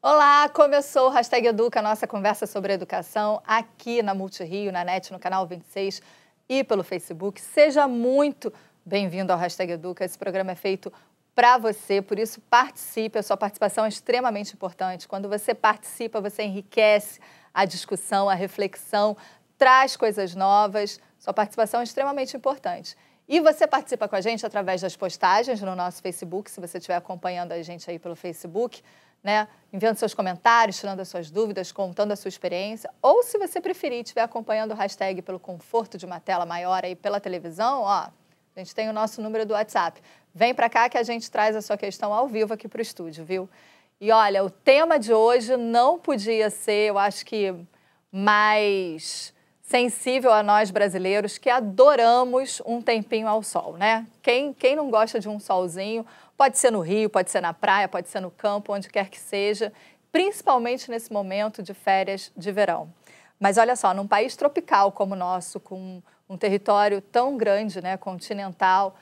Olá, começou o Hashtag Educa, a nossa conversa sobre educação aqui na Multirio, na NET, no canal 26 e pelo Facebook. Seja muito bem-vindo ao Hashtag Educa. Esse programa é feito para você, por isso participe, a sua participação é extremamente importante. Quando você participa, você enriquece a discussão, a reflexão, traz coisas novas, sua participação é extremamente importante. E você participa com a gente através das postagens no nosso Facebook, se você estiver acompanhando a gente aí pelo Facebook, né? Enviando seus comentários, tirando as suas dúvidas, contando a sua experiência. Ou, se você preferir, estiver acompanhando o hashtag pelo conforto de uma tela maior aí pela televisão, ó, a gente tem o nosso número do WhatsApp. Vem para cá que a gente traz a sua questão ao vivo aqui para o estúdio, viu? E olha, o tema de hoje não podia ser, eu acho que, mais sensível a nós brasileiros que adoramos um tempinho ao sol, né? Quem não gosta de um solzinho, pode ser no Rio, pode ser na praia, pode ser no campo, onde quer que seja, principalmente nesse momento de férias de verão. Mas olha só, num país tropical como o nosso, com um território tão grande, né, continental,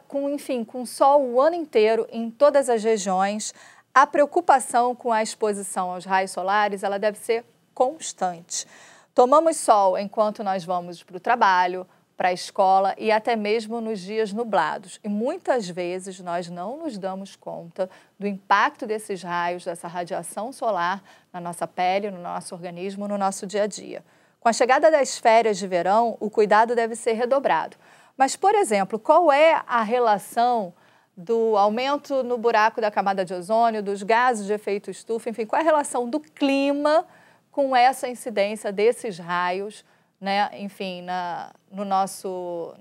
com sol o ano inteiro em todas as regiões, a preocupação com a exposição aos raios solares, ela deve ser constante. Tomamos sol enquanto nós vamos para o trabalho, para a escola e até mesmo nos dias nublados. E muitas vezes nós não nos damos conta do impacto desses raios, dessa radiação solar na nossa pele, no nosso organismo, no nosso dia a dia. Com a chegada das férias de verão, o cuidado deve ser redobrado. Mas, por exemplo, qual é a relação do aumento no buraco da camada de ozônio, dos gases de efeito estufa, enfim, qual é a relação do clima com essa incidência desses raios, né, enfim, na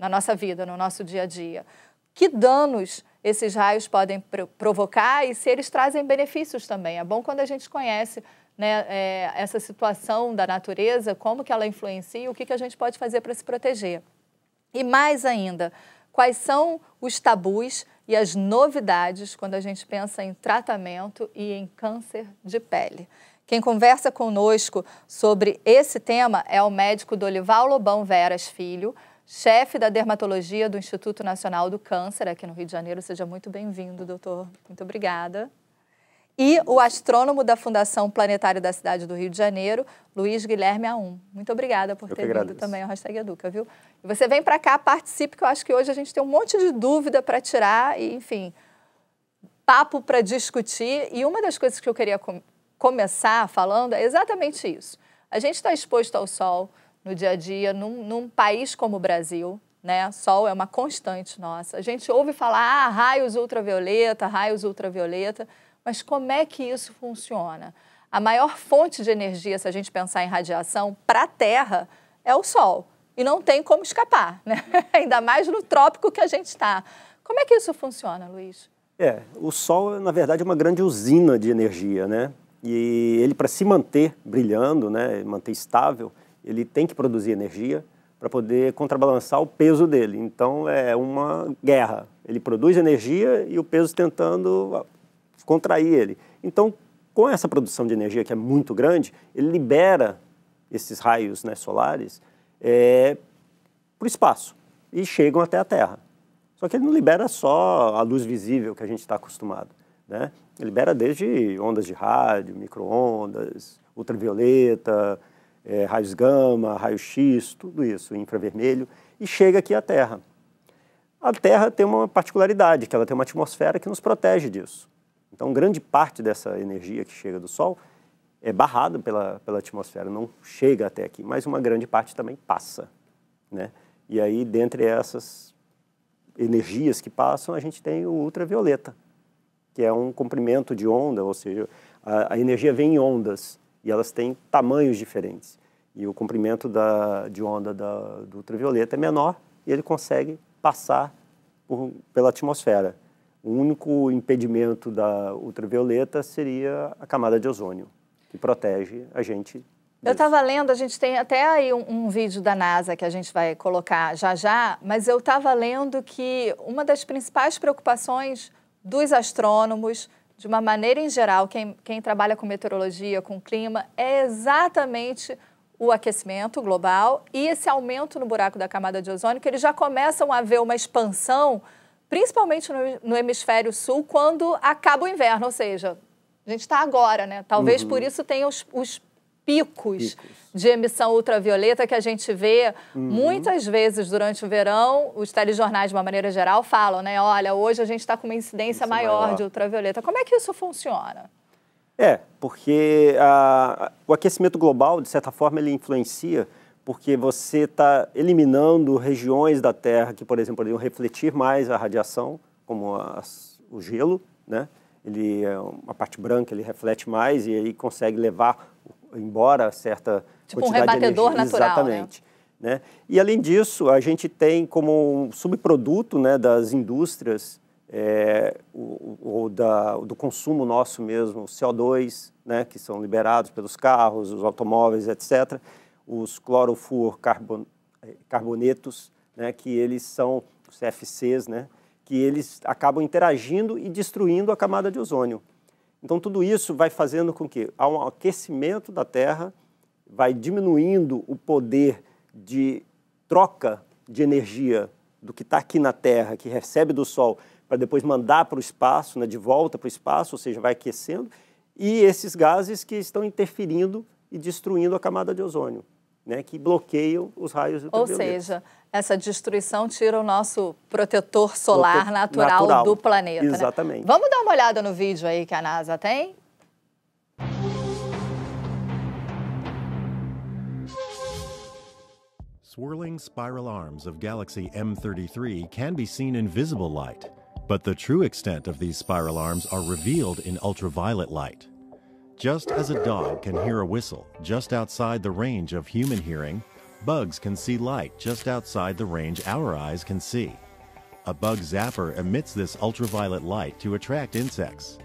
nossa vida, no nosso dia a dia? Que danos esses raios podem provocar e se eles trazem benefícios também? É bom quando a gente conhece, né, essa situação da natureza, como que ela influencia e o que a gente pode fazer para se proteger. E mais ainda, quais são os tabus e as novidades quando a gente pensa em tratamento e em câncer de pele? Quem conversa conosco sobre esse tema é o médico Dolival Lobão Veras Filho, chefe da dermatologia do Instituto Nacional do Câncer aqui no Rio de Janeiro. Seja muito bem-vindo, doutor. Muito obrigada. E o astrônomo da Fundação Planetária da cidade do Rio de Janeiro, Luiz Guilherme Aum. Muito obrigada por ter vindo também ao Hashtag Educa, viu? E você vem para cá, participe, que eu acho que hoje a gente tem um monte de dúvida para tirar e, enfim, papo para discutir. E uma das coisas que eu queria começar falando é exatamente isso. A gente está exposto ao sol no dia a dia, num país como o Brasil, né? Sol é uma constante nossa. A gente ouve falar, raios ultravioleta, mas como é que isso funciona? A maior fonte de energia, se a gente pensar em radiação, para a Terra é o Sol. E não tem como escapar, né? Ainda mais no trópico que a gente está. Como é que isso funciona, Luiz? O Sol, na verdade, é uma grande usina de energia, né? E ele, para se manter brilhando, né, manter estável, ele tem que produzir energia para poder contrabalançar o peso dele. Então, é uma guerra. Ele produz energia e o peso tentando contrair ele. Então, com essa produção de energia que é muito grande, ele libera esses raios, né, solares para o espaço e chegam até a Terra. Só que ele não libera só a luz visível que a gente está acostumado, né? Ele libera desde ondas de rádio, micro-ondas, ultravioleta, raios gama, raio-x, tudo isso, infravermelho, e chega aqui à Terra. A Terra tem uma particularidade, que ela tem uma atmosfera que nos protege disso. Então, grande parte dessa energia que chega do Sol é barrada pela atmosfera, não chega até aqui, mas uma grande parte também passa, né? E aí, dentre essas energias que passam, a gente tem o ultravioleta, que é um comprimento de onda, ou seja, a energia vem em ondas e elas têm tamanhos diferentes. E o comprimento de onda do ultravioleta é menor e ele consegue passar pela atmosfera. O único impedimento da ultravioleta seria a camada de ozônio, que protege a gente disso. Eu estava lendo, a gente tem até aí um vídeo da NASA que a gente vai colocar já, mas eu estava lendo que uma das principais preocupações dos astrônomos, de uma maneira em geral, quem trabalha com meteorologia, com clima, é exatamente o aquecimento global e esse aumento no buraco da camada de ozônio, que eles já começam a ver uma expansão principalmente no hemisfério sul, quando acaba o inverno, ou seja, a gente está agora, né? Talvez por isso tenha os picos de emissão ultravioleta que a gente vê muitas vezes durante o verão. Os telejornais, de uma maneira geral, falam, né? Olha, hoje a gente está com uma incidência maior de ultravioleta. Como é que isso funciona? Porque o aquecimento global, de certa forma, ele influencia porque você está eliminando regiões da Terra que, por exemplo, poderiam refletir mais a radiação, como o gelo, né? Ele é uma parte branca, ele reflete mais e aí consegue levar embora certa quantidade de energia. Tipo um rebatedor natural, exatamente, né? E, além disso, a gente tem como um subproduto, né, das indústrias do consumo nosso mesmo, o CO2, né, que são liberados pelos carros, os automóveis, etc., os clorofluorcarbonetos, né, que eles são os CFCs, né, que eles acabam interagindo e destruindo a camada de ozônio. Então, tudo isso vai fazendo com que há um aquecimento da Terra, vai diminuindo o poder de troca de energia do que está aqui na Terra, que recebe do Sol, para depois mandar para o espaço, né, de volta para o espaço, ou seja, vai aquecendo, e esses gases que estão interferindo e destruindo a camada de ozônio, né, que bloqueiam os raios ultravioletas. Ou seja, essa destruição tira o nosso protetor solar natural do planeta. Exatamente. Né? Vamos dar uma olhada no vídeo aí que a NASA tem? Swirling spiral arms of galaxy M33 can be seen in visible light, but the true extent of these spiral arms are revealed in ultraviolet light. Just as a dog can hear a whistle just outside the range of human hearing, bugs can see light just outside the range our eyes can see. A bug zapper emits this ultraviolet light to attract insects.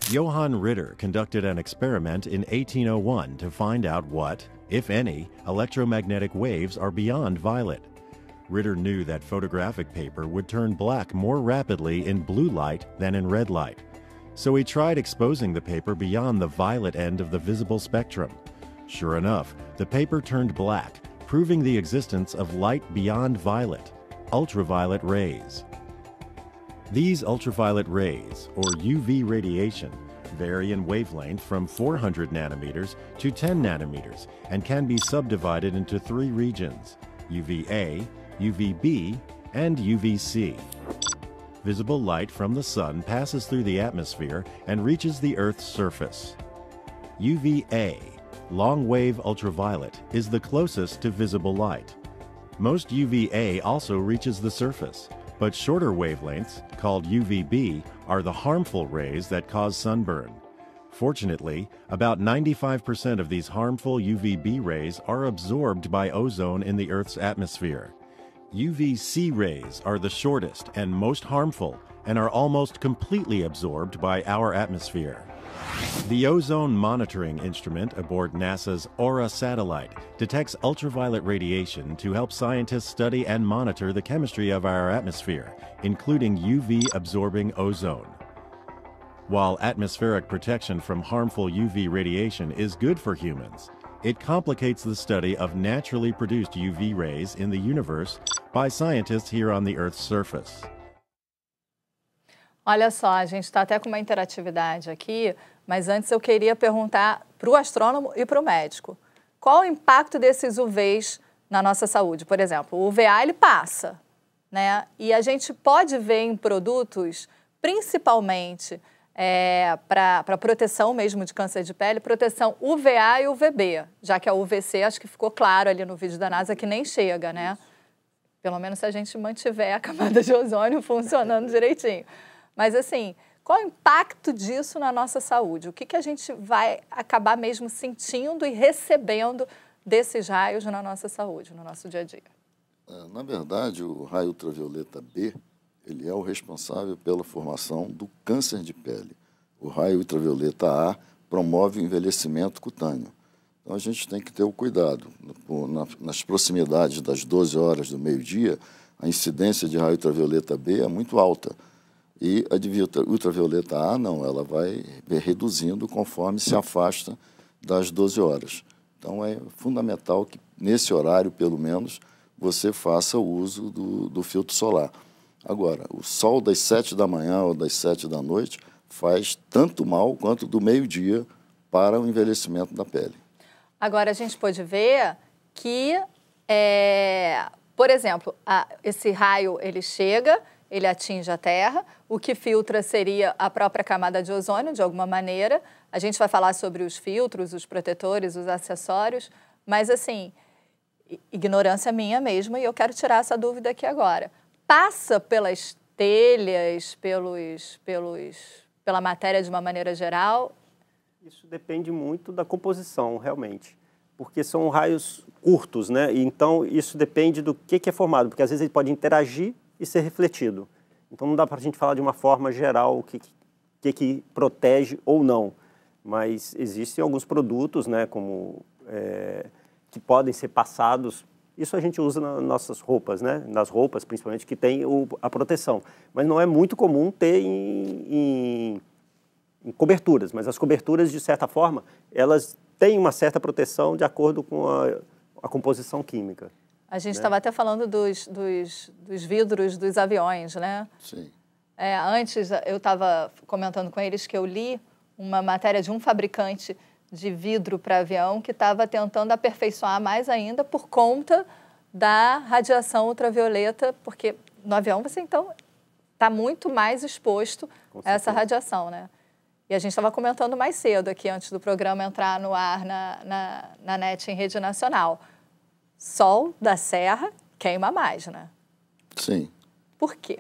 Johann Ritter conducted an experiment in 1801 to find out what, if any, electromagnetic waves are beyond violet. Ritter knew that photographic paper would turn black more rapidly in blue light than in red light. So he tried exposing the paper beyond the violet end of the visible spectrum. Sure enough, the paper turned black, proving the existence of light beyond violet, ultraviolet rays. These ultraviolet rays, or UV radiation, vary in wavelength from 400 nanometers to 10 nanometers and can be subdivided into 3 regions: UVA, UVB, and UVC. Visible light from the sun passes through the atmosphere and reaches the Earth's surface. UVA, long-wave ultraviolet, is the closest to visible light. Most UVA also reaches the surface, but shorter wavelengths, called UVB, are the harmful rays that cause sunburn. Fortunately, about 95% of these harmful UVB rays are absorbed by ozone in the Earth's atmosphere. UVC rays are the shortest and most harmful and are almost completely absorbed by our atmosphere. The ozone monitoring instrument aboard NASA's Aura satellite detects ultraviolet radiation to help scientists study and monitor the chemistry of our atmosphere, including UV-absorbing ozone. While atmospheric protection from harmful UV radiation is good for humans, it complicates the study of naturally produced UV rays in the universe by scientists here on the Earth's surface. Olha só, a gente está até com uma interatividade aqui, mas antes eu queria perguntar para o astrônomo e para o médico. Qual o impacto desses UVs na nossa saúde? Por exemplo, o UVA ele passa, né? E a gente pode ver em produtos, principalmente para proteção mesmo de câncer de pele, proteção UVA e UVB, já que a UVC, acho que ficou claro ali no vídeo da NASA que nem chega, né? Pelo menos se a gente mantiver a camada de ozônio funcionando direitinho. Mas assim, qual o impacto disso na nossa saúde? O que a gente vai acabar mesmo sentindo e recebendo desses raios na nossa saúde, no nosso dia a dia? Na verdade, o raio ultravioleta B, ele é o responsável pela formação do câncer de pele. O raio ultravioleta A promove o envelhecimento cutâneo. Então, a gente tem que ter o cuidado. Nas proximidades das 12 horas do meio-dia, a incidência de raio ultravioleta B é muito alta. E a de ultravioleta A, não, ela vai reduzindo conforme se afasta das 12 horas. Então, é fundamental que, nesse horário, pelo menos, você faça o uso do filtro solar. Agora, o sol das 7 da manhã ou das 7 da noite faz tanto mal quanto do meio-dia para o envelhecimento da pele. Agora, a gente pode ver que, por exemplo, esse raio, ele chega, ele atinge a Terra, o que filtra seria a própria camada de ozônio, de alguma maneira. A gente vai falar sobre os filtros, os protetores, os acessórios, mas, assim, ignorância minha mesmo, e eu quero tirar essa dúvida aqui agora. Passa pelas telhas, pela matéria de uma maneira geral? Isso depende muito da composição, realmente, porque são raios curtos, né? E então, isso depende do que é formado, porque às vezes ele pode interagir e ser refletido. Então, não dá para a gente falar de uma forma geral o que protege ou não, mas existem alguns produtos, né, como, que podem ser passados. Isso a gente usa nas nossas roupas, né? Nas roupas, principalmente, que tem a proteção. Mas não é muito comum ter em coberturas, mas as coberturas, de certa forma, elas têm uma certa proteção de acordo com a composição química. A gente estava até falando dos vidros dos aviões, né? Sim. Antes, eu estava comentando com eles que eu li uma matéria de um fabricante de vidro para avião que estava tentando aperfeiçoar mais ainda por conta da radiação ultravioleta, porque no avião você, então, está muito mais exposto a essa radiação, né? E a gente estava comentando mais cedo aqui, antes do programa entrar no ar na NET em rede nacional. Sol da Serra queima mais, né? Sim. Por quê?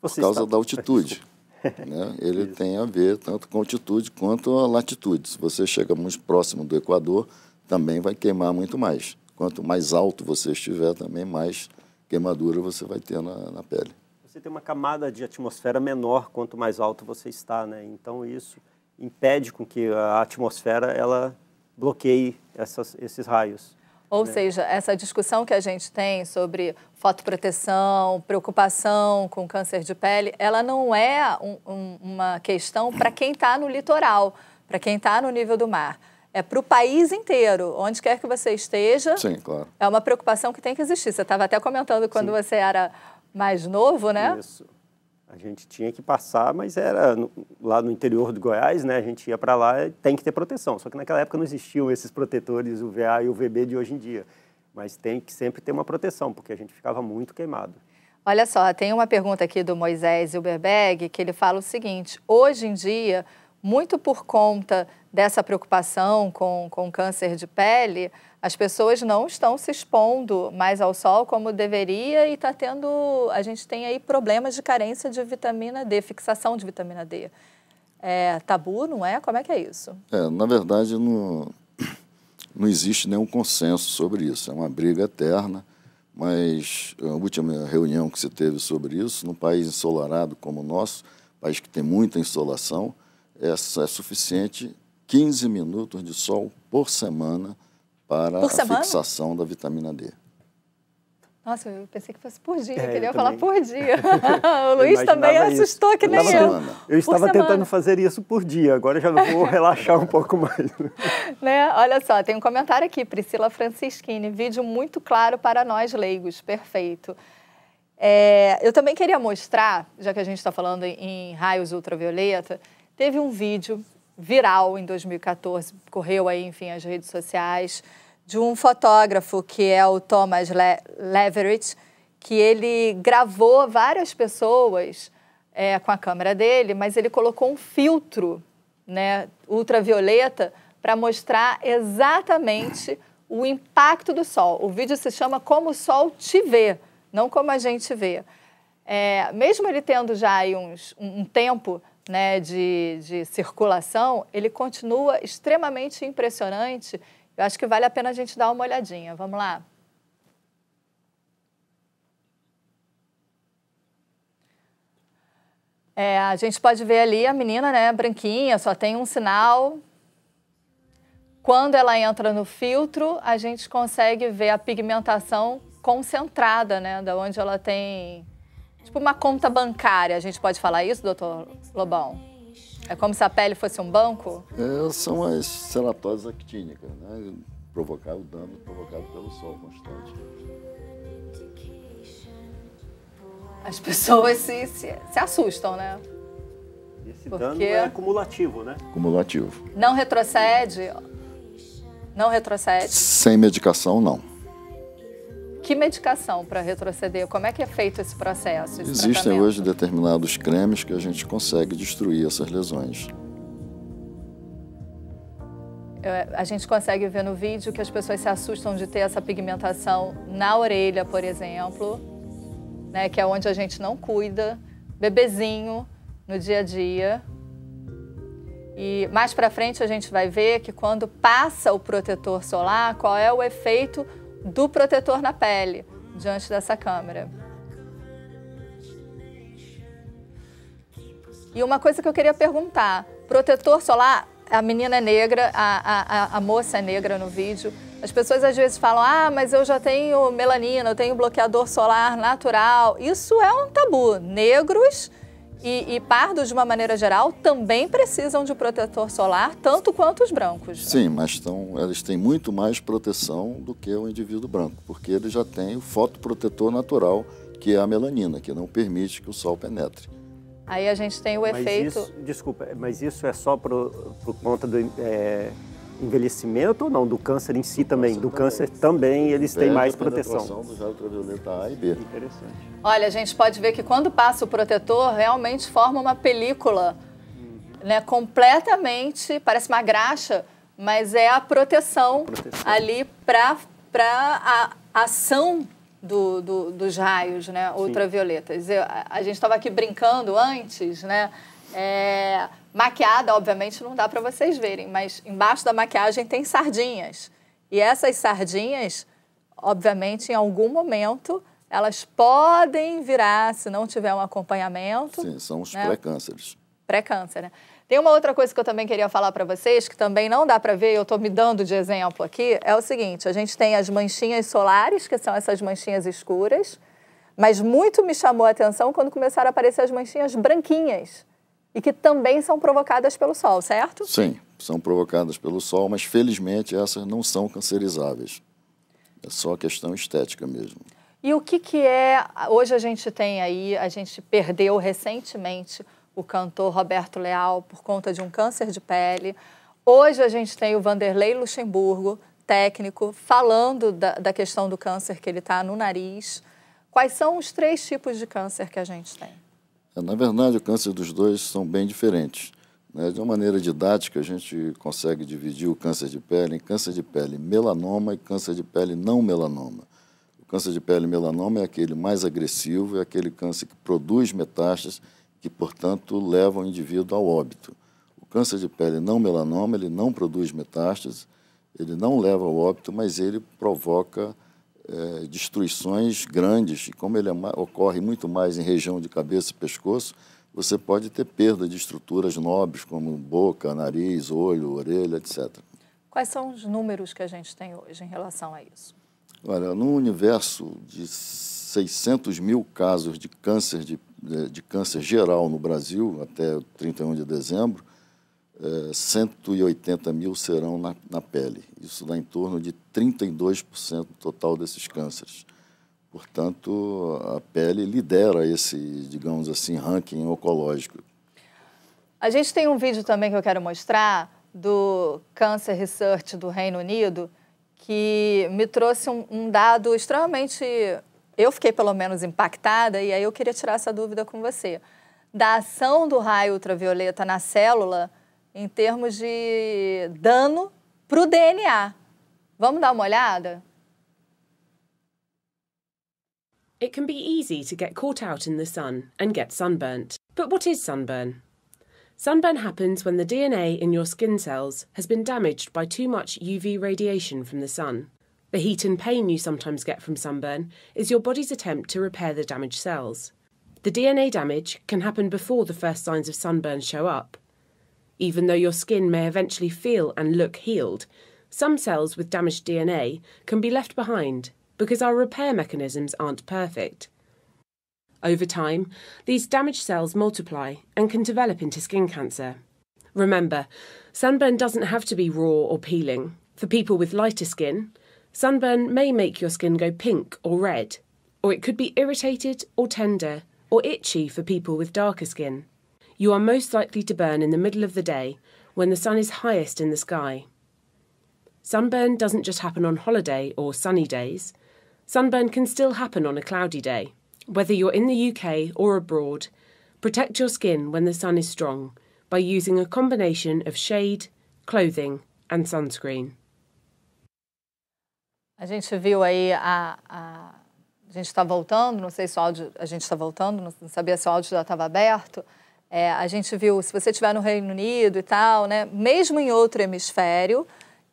Por causa da altitude. Né? Ele tem a ver tanto com a altitude quanto a latitude. Se você chega muito próximo do Equador, também vai queimar muito mais. Quanto mais alto você estiver, também mais queimadura você vai ter na pele. Você tem uma camada de atmosfera menor quanto mais alto você está, né? Então isso impede com que a atmosfera ela bloqueie esses raios. Ou seja, essa discussão que a gente tem sobre fotoproteção, preocupação com câncer de pele, ela não é uma questão para quem está no litoral, para quem está no nível do mar. É para o país inteiro, onde quer que você esteja. Sim, claro. É uma preocupação que tem que existir. Você estava até comentando quando você era mais novo, né? Isso. A gente tinha que passar, mas era lá no interior do Goiás, né? A gente ia para lá e tem que ter proteção. Só que naquela época não existiam esses protetores UVA e UVB de hoje em dia. Mas tem que sempre ter uma proteção, porque a gente ficava muito queimado. Olha só, tem uma pergunta aqui do Moisés Hilberberg, que ele fala o seguinte: hoje em dia, muito por conta dessa preocupação com câncer de pele, as pessoas não estão se expondo mais ao sol como deveria e a gente tem aí problemas de carência de vitamina D, fixação de vitamina D. É tabu, não é? Como é que é isso? Na verdade, não existe nenhum consenso sobre isso. É uma briga eterna, mas a última reunião que se teve sobre isso, num país ensolarado como o nosso, país que tem muita insolação, é suficiente 15 minutos de sol por semana para a fixação da vitamina D. Nossa, eu pensei que fosse por dia, que ele ia falar por dia. O Luiz também assustou que nem eu. Eu estava tentando fazer isso por dia, agora já vou relaxar um pouco mais. Né? Olha só, tem um comentário aqui, Priscila Francischini, vídeo muito claro para nós leigos, perfeito. Eu também queria mostrar, já que a gente está falando em raios ultravioleta, teve um vídeo viral em 2014, correu aí, enfim, as redes sociais, de um fotógrafo que é o Thomas Leverett, que ele gravou várias pessoas com a câmera dele, mas ele colocou um filtro, né, ultravioleta para mostrar exatamente o impacto do sol. O vídeo se chama Como o Sol Te Vê, não como a gente vê. Mesmo ele tendo já aí um tempo, né, de circulação, ele continua extremamente impressionante. Eu acho que vale a pena a gente dar uma olhadinha. Vamos lá? A gente pode ver ali a menina, né, branquinha, só tem um sinal. Quando ela entra no filtro, a gente consegue ver a pigmentação concentrada, né, da onde ela tem, tipo uma conta bancária. A gente pode falar isso, doutor Lobão? É como se a pele fosse um banco? São as ceratoses actínicas, né? O dano provocado pelo sol constante. as pessoas se assustam, né? Esse dano é cumulativo, né? Cumulativo. Não retrocede? Não retrocede? Sem medicação, não. Que medicação para retroceder? Como é que é feito esse processo? Existem hoje determinados cremes que a gente consegue destruir essas lesões. A gente consegue ver no vídeo que as pessoas se assustam de ter essa pigmentação na orelha, por exemplo, né, que é onde a gente não cuida, bebezinho, no dia a dia. E mais para frente a gente vai ver que quando passa o protetor solar, qual é o efeito do protetor na pele, diante dessa câmera. E uma coisa que eu queria perguntar, protetor solar, a menina é negra, a moça é negra no vídeo, as pessoas às vezes falam, mas eu já tenho melanina, eu tenho bloqueador solar natural. Isso é um tabu. Negros e pardos, de uma maneira geral, também precisam de protetor solar, tanto quanto os brancos. Sim, mas eles têm muito mais proteção do que o indivíduo branco, porque ele já tem o fotoprotetor natural, que é a melanina, que não permite que o sol penetre. Aí a gente tem o efeito... Desculpa, mas isso é só por conta do envelhecimento ou não? Do câncer em si também? Do câncer também eles têm mais proteção. Dos raios ultravioleta A e B. Interessante. Olha, a gente pode ver que quando passa o protetor, realmente forma uma película, né, completamente, parece uma graxa, mas é a proteção ali para a ação dos raios, né, ultravioletas. A gente estava aqui brincando antes, né? Maquiada, obviamente, não dá para vocês verem, mas embaixo da maquiagem tem sardinhas. E essas sardinhas, obviamente, em algum momento, elas podem virar, se não tiver um acompanhamento. Sim, são os, né, pré-cânceres. Pré-câncer, né? Tem uma outra coisa que eu também queria falar para vocês, que também não dá para ver, eu estou me dando de exemplo aqui, é o seguinte, a gente tem as manchinhas solares, que são essas manchinhas escuras, mas muito me chamou a atenção quando começaram a aparecer as manchinhas branquinhas, e que também são provocadas pelo sol, certo? Sim, são provocadas pelo sol, mas felizmente essas não são cancerizáveis. É só questão estética mesmo. E o que é, hoje a gente tem aí, a gente perdeu recentemente o cantor Roberto Leal por conta de um câncer de pele. Hoje a gente tem o Vanderlei Luxemburgo, técnico, falando da questão do câncer que ele está no nariz. Quais são os 3 tipos de câncer que a gente tem? Na verdade, o câncer dos dois são bem diferentes, né? De uma maneira didática, a gente consegue dividir o câncer de pele em câncer de pele melanoma e câncer de pele não melanoma. O câncer de pele melanoma é aquele mais agressivo, é aquele câncer que produz metástases, que, portanto, leva o indivíduo ao óbito. O câncer de pele não melanoma, ele não produz metástases, ele não leva ao óbito, mas ele provoca destruições grandes, e como ele ocorre muito mais em região de cabeça e pescoço, você pode ter perda de estruturas nobres, como boca, nariz, olho, orelha, etc. Quais são os números que a gente tem hoje em relação a isso? Olha, no universo de 600 mil casos de câncer geral no Brasil, até 31 de dezembro, 180 mil serão na pele. Isso dá em torno de 32% do total desses cânceres. Portanto, a pele lidera esse, digamos assim, ranking oncológico. A gente tem um vídeo também que eu quero mostrar do Cancer Research do Reino Unido, que me trouxe um dado extremamente... Eu fiquei, pelo menos, impactada, e aí eu queria tirar essa dúvida com você. Da ação do raio ultravioleta na célula em termos de dano para o DNA. Vamos dar uma olhada? It can be easy to get caught out in the sun and get sunburnt. But what is sunburn? Sunburn happens when the DNA in your skin cells has been damaged by too much UV radiation from the sun. The heat and pain you sometimes get from sunburn is your body's attempt to repair the damaged cells. The DNA damage can happen before the first signs of sunburn show up. Even though your skin may eventually feel and look healed, some cells with damaged DNA can be left behind because our repair mechanisms aren't perfect. Over time, these damaged cells multiply and can develop into skin cancer. Remember, sunburn doesn't have to be raw or peeling. For people with lighter skin, sunburn may make your skin go pink or red, or it could be irritated or tender or itchy for people with darker skin. You are most likely to burn in the middle of the day when the sun is highest in the sky. Sunburn doesn't just happen on holiday or sunny days. Sunburn can still happen on a cloudy day. Whether you're in the UK or abroad, protect your skin when the sun is strong by using a combination of shade, clothing and sunscreen. A gente viu aí a gente está voltando, não sei se o áudio, a gente está voltando, não sabia se o áudio já estava aberto. A gente viu, se você estiver no Reino Unido e tal, né, mesmo em outro hemisfério,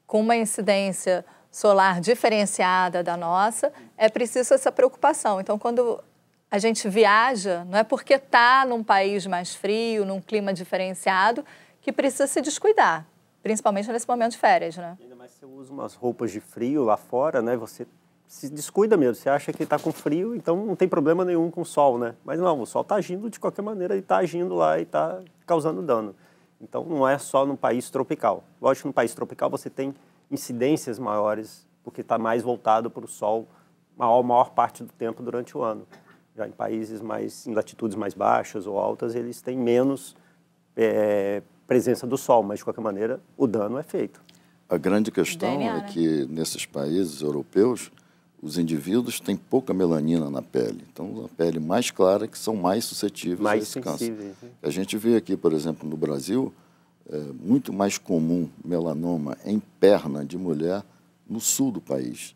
com uma incidência solar diferenciada da nossa, é preciso essa preocupação. Então, quando a gente viaja, não é porque está num país mais frio, num clima diferenciado, que precisa se descuidar, principalmente nesse momento de férias, né? Ainda mais se você usa umas roupas de frio lá fora, né? Você se descuida mesmo, você acha que está com frio, então não tem problema nenhum com o sol, né? Mas não, o sol está agindo de qualquer maneira, ele está agindo lá e está causando dano. Então não é só num país tropical. Lógico que no país tropical você tem incidências maiores, porque está mais voltado para o sol a maior parte do tempo durante o ano. Já em países em latitudes mais baixas ou altas, eles têm menos presença do sol, mas de qualquer maneira o dano é feito. A grande questão é que nesses países europeus, os indivíduos têm pouca melanina na pele. Então, a pele mais clara que são mais suscetíveis a esse câncer. A gente vê aqui, por exemplo, no Brasil, muito mais comum melanoma em perna de mulher no sul do país.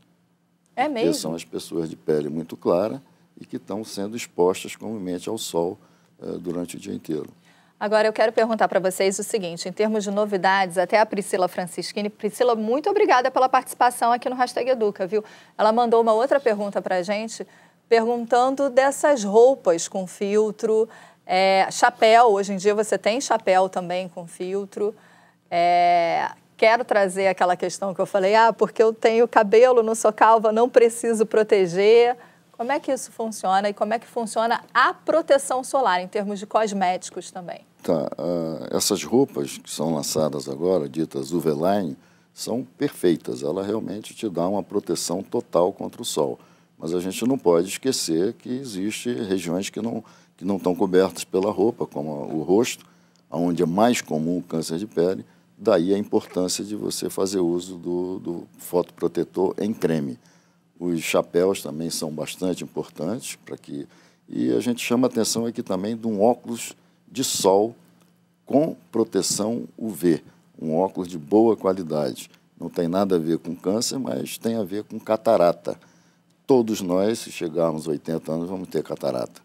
É mesmo? Porque são as pessoas de pele muito clara e que estão sendo expostas comumente ao sol durante o dia inteiro. Agora, eu quero perguntar para vocês o seguinte, em termos de novidades, até a Priscila Francischini. Priscila, muito obrigada pela participação aqui no Hashtag Educa, viu? Ela mandou uma outra pergunta para a gente, perguntando dessas roupas com filtro, chapéu. Hoje em dia você tem chapéu também com filtro. Quero trazer aquela questão que eu falei, porque eu tenho cabelo, não sou calva, não preciso proteger. Como é que isso funciona e como é que funciona a proteção solar em termos de cosméticos também? Tá, essas roupas que são lançadas agora, ditas UV-Line, são perfeitas. Ela realmente te dá uma proteção total contra o sol. Mas a gente não pode esquecer que existem regiões que não estão cobertas pela roupa, como o rosto, onde é mais comum o câncer de pele. Daí a importância de você fazer uso do fotoprotetor em creme. Os chapéus também são bastante importantes para que... E a gente chama a atenção aqui também de um óculos de sol com proteção UV, um óculos de boa qualidade. Não tem nada a ver com câncer, mas tem a ver com catarata. Todos nós, se chegarmos a 80 anos, vamos ter catarata.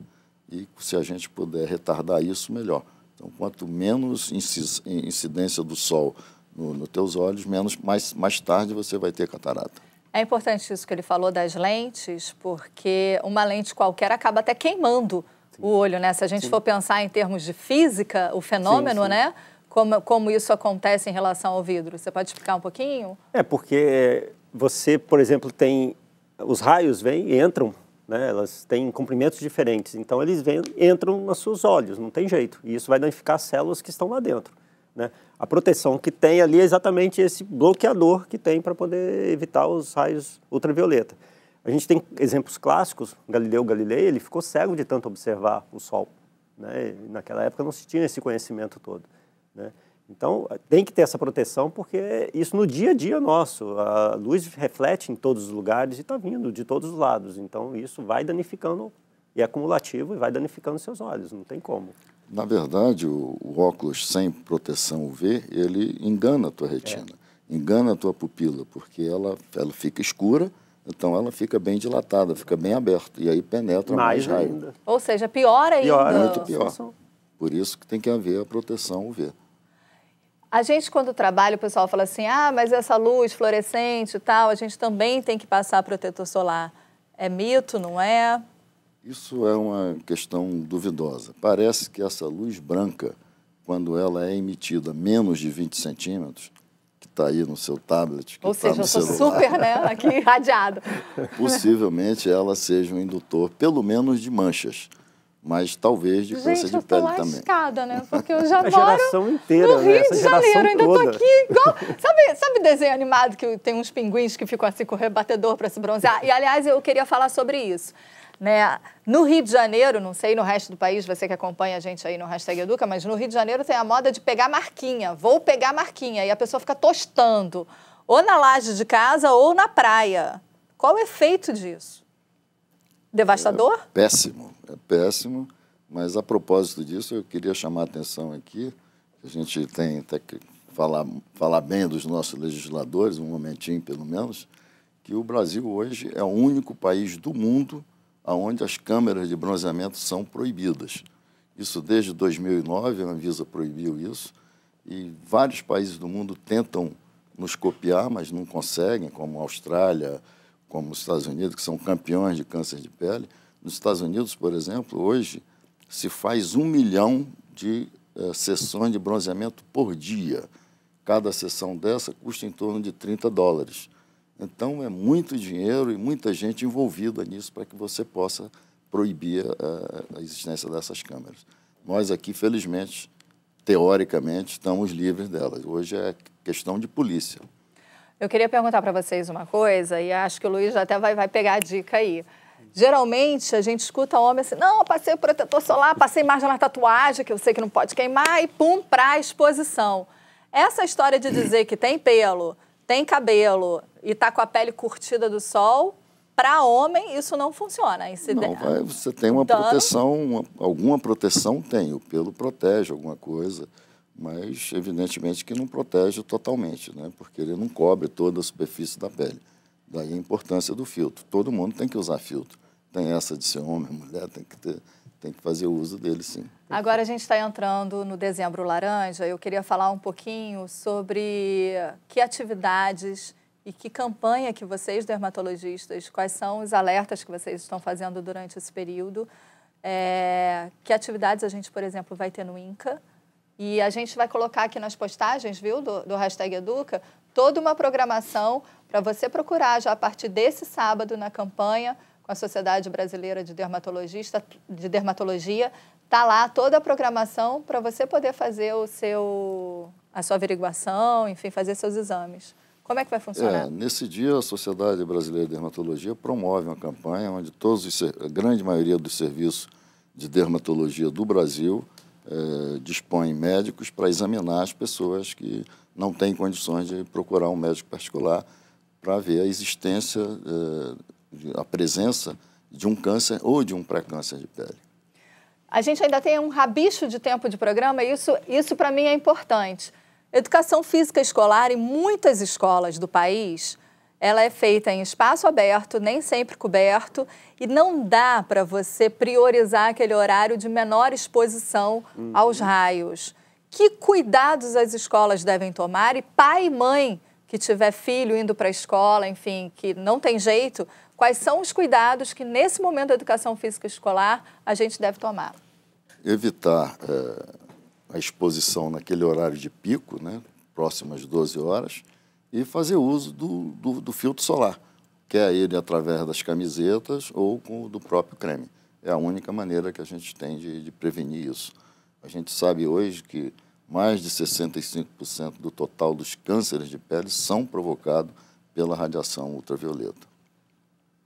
E se a gente puder retardar isso, melhor. Então, quanto menos incidência do sol nos teus olhos, mais tarde você vai ter catarata. É importante isso que ele falou das lentes, porque uma lente qualquer acaba até queimando o olho, né? Se a gente for pensar em termos de física, o fenômeno, né? Como isso acontece em relação ao vidro. Você pode explicar um pouquinho? Porque você, por exemplo, tem... Os raios vêm e entram, né? Elas têm comprimentos diferentes. Então, eles entram nos seus olhos, não tem jeito. E isso vai danificar as células que estão lá dentro, né? A proteção que tem ali é exatamente esse bloqueador que tem para poder evitar os raios ultravioleta. A gente tem exemplos clássicos, Galileu Galilei, ele ficou cego de tanto observar o sol, né? Naquela época não se tinha esse conhecimento todo, né? Então, tem que ter essa proteção, porque isso no dia a dia nosso, a luz reflete em todos os lugares e está vindo de todos os lados. Então, isso vai danificando, e é acumulativo, e vai danificando seus olhos, não tem como. Na verdade, o óculos sem proteção UV, ele engana a tua retina, engana a tua pupila, porque ela fica escura, então ela fica bem dilatada, fica bem aberta, e aí penetra mais raio. Ainda. Ou seja, pior ainda. Muito pior. Por isso que tem que haver a proteção UV. A gente, quando trabalha, o pessoal fala assim, mas essa luz fluorescente e tal, a gente também tem que passar protetor solar. É mito, não é? Isso é uma questão duvidosa. Parece que essa luz branca, quando ela é emitida menos de 20 centímetros, que está aí no seu tablet, que está no celular... Ou seja, eu estou super, né, aqui irradiado. Possivelmente ela seja um indutor, pelo menos de manchas, mas talvez de câncer de pele também. Gente, eu estou lascada, né? Porque eu já moro geração inteira, no Rio de Janeiro, ainda estou toda. aqui igual... Sabe desenho animado que tem uns pinguins que ficam assim com o rebatedor para se bronzear? E, aliás, eu queria falar sobre isso. né? No Rio de Janeiro, não sei no resto do país, você que acompanha a gente aí no #Educa, mas no Rio de Janeiro tem a moda de pegar marquinha. Vou pegar marquinha. E a pessoa fica tostando, ou na laje de casa ou na praia. Qual o efeito disso? Devastador? É péssimo. Mas a propósito disso, eu queria chamar a atenção aqui, que a gente tem até que falar bem dos nossos legisladores, um momentinho pelo menos, que o Brasil hoje é o único país do mundo onde as câmeras de bronzeamento são proibidas. Isso desde 2009, a Anvisa proibiu isso, e vários países do mundo tentam nos copiar, mas não conseguem, como a Austrália, como os Estados Unidos, que são campeões de câncer de pele. Nos Estados Unidos, por exemplo, hoje se faz 1 milhão de sessões de bronzeamento por dia. Cada sessão dessa custa em torno de $30. Então, é muito dinheiro e muita gente envolvida nisso para que você possa proibir a existência dessas câmeras. Nós aqui, felizmente, teoricamente, estamos livres delas. Hoje é questão de polícia. Eu queria perguntar para vocês uma coisa, e acho que o Luiz até vai pegar a dica aí. Geralmente, a gente escuta homem assim, não, passei protetor solar, passei margem na tatuagem, que eu sei que não pode queimar, e pum, para a exposição. Essa história de dizer que tem pelo, tem cabelo e está com a pele curtida do sol, para homem isso não funciona. Não, você tem uma proteção, alguma proteção tem, o pelo protege alguma coisa, mas evidentemente que não protege totalmente, né? Porque ele não cobre toda a superfície da pele. Daí a importância do filtro. Todo mundo tem que usar filtro. Tem essa de ser homem, mulher, tem que fazer uso dele, sim. Agora a gente está entrando no Dezembro Laranja. Eu queria falar um pouquinho sobre que atividades e que campanha que vocês, dermatologistas, quais são os alertas que vocês estão fazendo durante esse período. Que atividades a gente, por exemplo, vai ter no INCA. E a gente vai colocar aqui nas postagens, viu, do #Educa, toda uma programação para você procurar já a partir desse sábado na campanha com a Sociedade Brasileira de Dermatologia. Está lá toda a programação para você poder fazer a sua averiguação, enfim, fazer seus exames. Como é que vai funcionar? Nesse dia, a Sociedade Brasileira de Dermatologia promove uma campanha onde a grande maioria dos serviços de dermatologia do Brasil dispõe médicos para examinar as pessoas que não têm condições de procurar um médico particular para ver a existência, a presença de um câncer ou de um pré-câncer de pele. A gente ainda tem um rabicho de tempo de programa e isso para mim é importante. Educação física escolar em muitas escolas do país, ela é feita em espaço aberto, nem sempre coberto, e não dá para você priorizar aquele horário de menor exposição aos raios. Que cuidados as escolas devem tomar? E pai e mãe que tiver filho indo para a escola, enfim, que não tem jeito, quais são os cuidados que nesse momento da educação física escolar a gente deve tomar? Evitar a exposição naquele horário de pico, né, próximo às 12 horas, e fazer uso do filtro solar, quer ele através das camisetas ou do próprio creme. É a única maneira que a gente tem de prevenir isso. A gente sabe hoje que mais de 65% do total dos cânceres de pele são provocados pela radiação ultravioleta.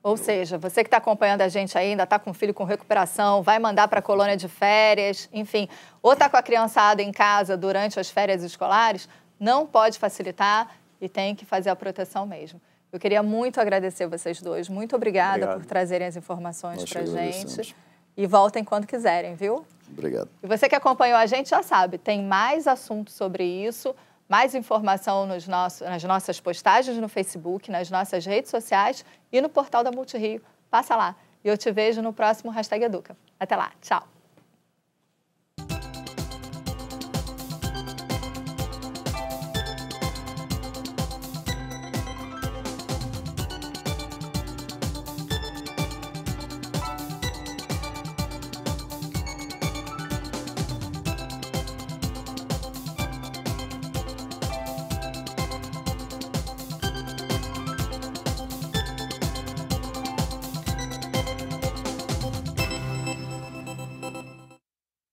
Ou seja, você que está acompanhando a gente ainda, está com o filho com recuperação, vai mandar para a colônia de férias, enfim, ou está com a criançada em casa durante as férias escolares, não pode facilitar e tem que fazer a proteção mesmo. Eu queria muito agradecer vocês dois. Muito obrigada por trazerem as informações para a gente. E voltem quando quiserem, viu? Obrigado. E você que acompanhou a gente já sabe, tem mais assuntos sobre isso, mais informação nas nossas postagens no Facebook, nas nossas redes sociais e no portal da Multirio. Passa lá. E eu te vejo no próximo #Educa. Até lá. Tchau.